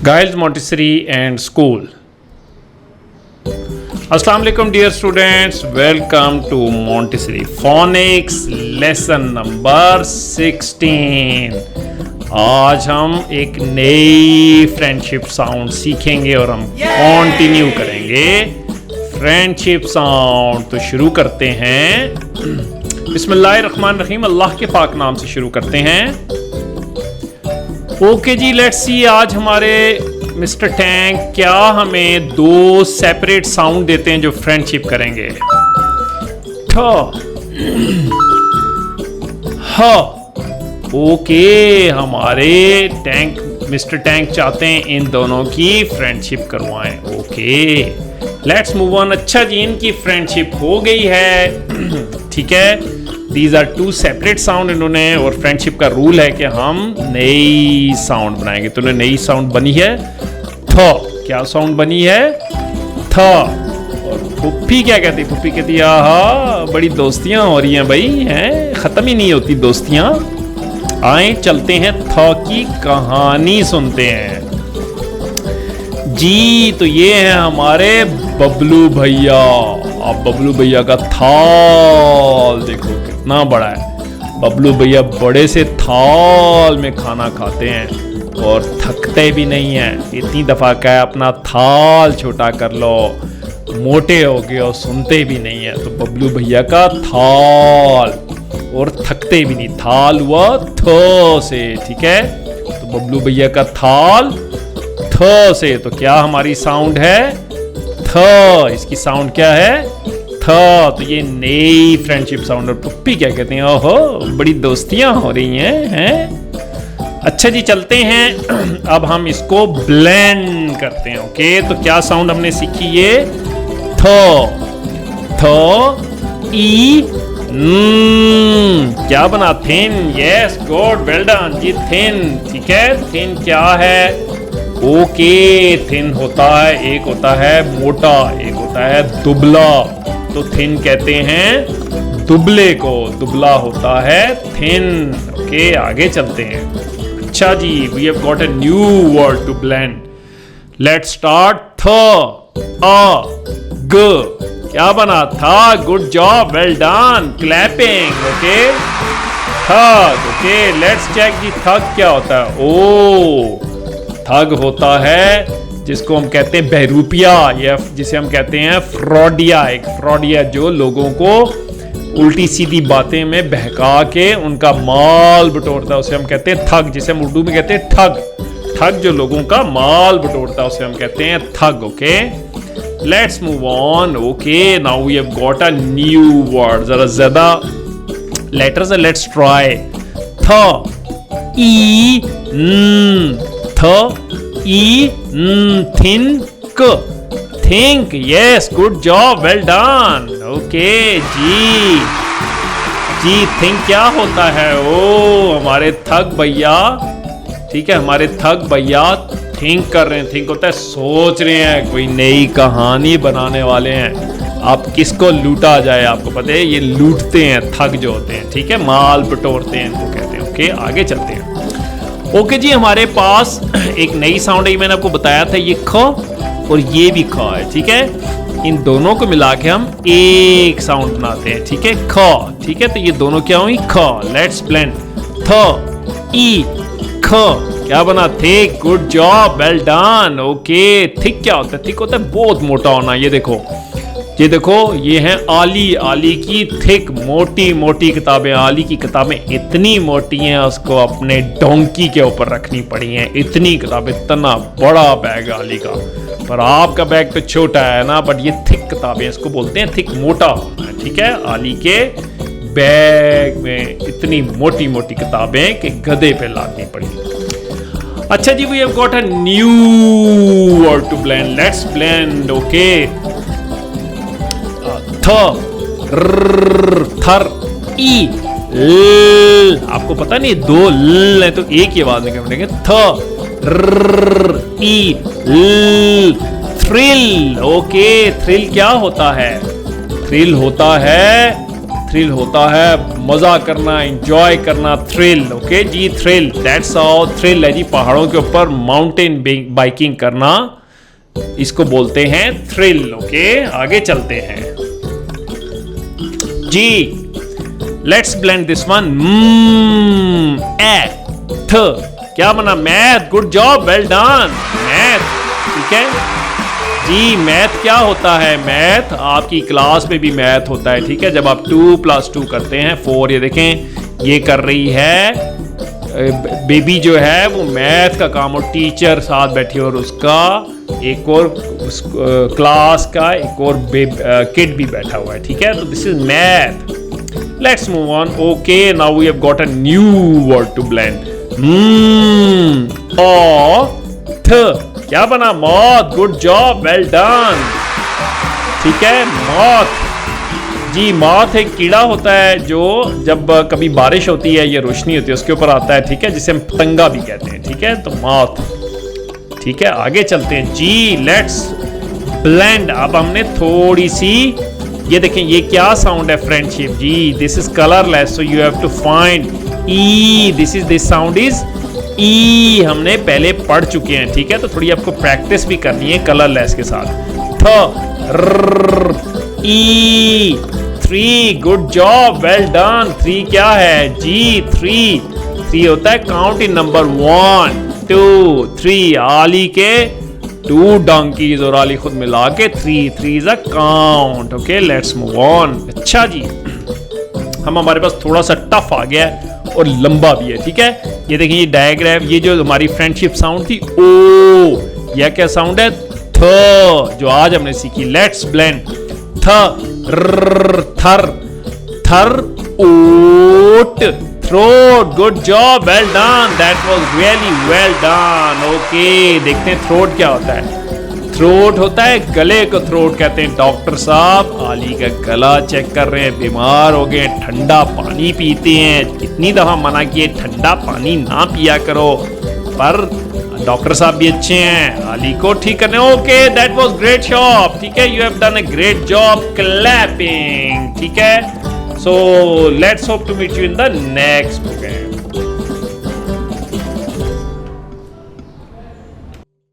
Giles Montessori and School. Assalamu alaikum dear students, welcome to Montessori Phonics lesson number 16. आज हम एक नई friendship sound सीखेंगे और हम कंटिन्यू करेंगे फ्रेंडशिप साउंड। तो शुरू करते हैं, बिस्मिल्लाहिर्रहमानिर्रहीम, अल्लाह के पाक नाम से शुरू करते हैं। ओके जी, लेट्स सी आज हमारे मिस्टर टैंक क्या हमें दो सेपरेट साउंड देते हैं जो फ्रेंडशिप करेंगे। ठ, ह। ओके, हमारे टैंक मिस्टर टैंक चाहते हैं इन दोनों की फ्रेंडशिप करवाएं। Okay, let's move on. अच्छा जी, इनकी फ्रेंडशिप हो गई है, ठीक है। These are two separate sound इन्होंने, और फ्रेंडशिप का रूल है कि हम नई साउंड बनाएंगे। तो नई साउंड बनी है थ। क्या साउंड बनी है? थ। और पुप्पी क्या कहती है? पुप्पी कहती है आहा, बड़ी दोस्तियां हो रही हैं भाई, हैं, खत्म ही नहीं होती दोस्तियां। आए चलते हैं थ की कहानी सुनते हैं जी। तो ये है हमारे बबलू भैया। अब बबलू भैया का थाल देखो कितना बड़ा है। बबलू भैया बड़े से थाल में खाना खाते हैं और थकते भी नहीं हैं। इतनी दफा कहा अपना थाल छोटा कर लो, मोटे हो गए और सुनते भी नहीं है। तो बबलू भैया का थाल, और थकते भी नहीं। थाल हुआ थ से, ठीक है। तो बबलू भैया का थाल थ से। तो क्या हमारी साउंड है? थ। इसकी साउंड क्या है? थ। तो ये नई फ्रेंडशिप साउंड। और पुप्पी क्या कहते हैं? ओहो, बड़ी दोस्तियां हो रही हैं। अच्छा जी, चलते हैं अब हम इसको ब्लेंड करते हैं। ओके, तो क्या साउंड हमने सीखी? ये थ, थ, ई, क्या बना? Thin. Yes, good, well done जी। थिन, ठीक है। थिन क्या है? ओके, थिन होता है, एक होता है मोटा, एक होता है दुबला। तो थिन कहते हैं दुबले को, दुबला होता है थिन। ओके, आगे चलते हैं। अच्छा जी, we have got a new word to blend. Let's start. थ, अ, ग। क्या बना? था। Good job, well done, clapping. Okay, thug. Okay, let's check जी, थग क्या होता है? ओ, थग होता है जिसको हम कहते हैं बहरूपिया, या जिसे हम कहते हैं फ्रॉडिया। एक फ्रॉडिया जो लोगों को उल्टी सीधी बातें में बहका के उनका माल बटोरता है, उसे हम कहते हैं थग, जिसे हम उर्दू में कहते हैं ठग। ठग जो लोगों का माल बटोरता है उसे हम कहते हैं thug. Okay, let's move on. Okay, now we have got a new word. जरा ज्यादा लेटर्स है, लेट्स ट्राई। थ, ई, थ, ई, think. Think, yes, good job, well done. Okay जी, जी थिंक क्या होता है? ओ, हमारे थग भैया, ठीक है, हमारे थग भैया थिंक कर रहे हैं। थिंक होता है सोच रहे हैं, कोई नई कहानी बनाने वाले हैं। आप किसको लूटा जाए, आपको पता है, ये लूटते हैं थग जो होते हैं, ठीक है, माल बटोरते हैं इनको कहते हैं। ओके, आगे चलते हैं। ओके जी, हमारे पास एक नई साउंड है, मैंने आपको बताया था, ये ख और ये भी ख है, ठीक है। इन दोनों को मिला के हम एक साउंड बनाते हैं, ठीक है, ख, ठीक है। तो ये दोनों क्या हुई? ख। Let's blend. थ, ई, ख। क्या बना? Thick. Good job, well done. Okay, thick क्या होता है? थिक होता है बहुत मोटा होना। ये देखो, ये देखो, ये है आली। आली की थिक, मोटी मोटी किताबें। आली की किताबें इतनी मोटी हैं, उसको अपने डोंकी के ऊपर रखनी पड़ी हैं। इतनी किताबें, इतना बड़ा बैग आली का। पर आपका बैग तो छोटा है ना, बट ये थिक किताबें, इसको बोलते हैं थिक, मोटा होना है, ठीक है। आली के बैग में इतनी मोटी मोटी किताबें कि गधे पे लादनी पड़ी। अच्छा जी, we have got a new word to blend. Let's blend. Okay, थ, र, थर, ई, ल। आपको पता नहीं दो ल है तो एक ही आवाज निकल पड़ेंगे। थ, र, ई, ल। थ्रिल। ओके, थ्रिल क्या होता है? थ्रिल होता है, थ्रिल होता है मजा करना, एंजॉय करना, थ्रिल। ओके जी, थ्रिल, दैट्स हाउ थ्रिल है जी। पहाड़ों के ऊपर माउंटेन बाइकिंग करना, इसको बोलते हैं थ्रिल। ओके, आगे चलते हैं जी। Let's blend this one. क्या बना? Math. Good job, well done. Math, ठीक है जी। मैथ क्या होता है? मैथ आपकी क्लास में भी मैथ होता है, ठीक है। जब आप 2 + 2 करते हैं 4, ये देखें ये कर रही है बेबी जो है वो मैथ का काम, और टीचर साथ बैठी और उसका एक और क्लास का एक और किड भी बैठा हुआ है, ठीक है। तो this is math. Let's move on. Okay, now we have got a new word to blend. क्या बना? Moth. Good job, well done, ठीक है। मॉथ जी, मॉथ एक कीड़ा होता है जो जब कभी बारिश होती है या रोशनी होती है उसके ऊपर आता है, ठीक है, जिसे हम पतंगा भी कहते हैं, ठीक है। तो मॉथ, ठीक है। आगे चलते हैं जी। Let's blend. अब हमने थोड़ी सी, ये देखें ये क्या साउंड है? फ्रेंडशिप जी। This is colourless, so you have to find E. This sound is E. हमने पहले पढ़ चुके हैं, ठीक है। तो थोड़ी आपको प्रैक्टिस भी करनी है कलरलेस के साथ। ई। 3, गुड जॉब, वेल डन। 3 क्या है जी? 3 होता है काउंट इन नंबर 1, 2, 3। आली के 2 डंकीज और आली खुद मिला के 3 is a count. Okay, let's move on. अच्छा जी, हमारे पास थोड़ा सा टफ आ गया है और लंबा भी है, ठीक है। ये देखिए ये डायग्राम, ये जो हमारी फ्रेंडशिप साउंड थी ओ, यह क्या साउंड है? थ, जो आज हमने सीखी। Let's blend. थर, थर, oat, throat. Good job, well done, that was really well done. Okay, देखते हैं थ्रोट क्या होता है। थ्रोट होता है गले को थ्रोट कहते हैं। डॉक्टर साहब आली का गला चेक कर रहे हैं, बीमार हो गए, ठंडा पानी पीते हैं। कितनी दफा मना किए ठंडा पानी ना पिया करो, पर डॉक्टर साहब भी अच्छे हैं आली को ठीक करने। Okay, that was great job, ठीक है। You have done a great job, clapping, ठीक है। So let's hope to meet you in the next programme.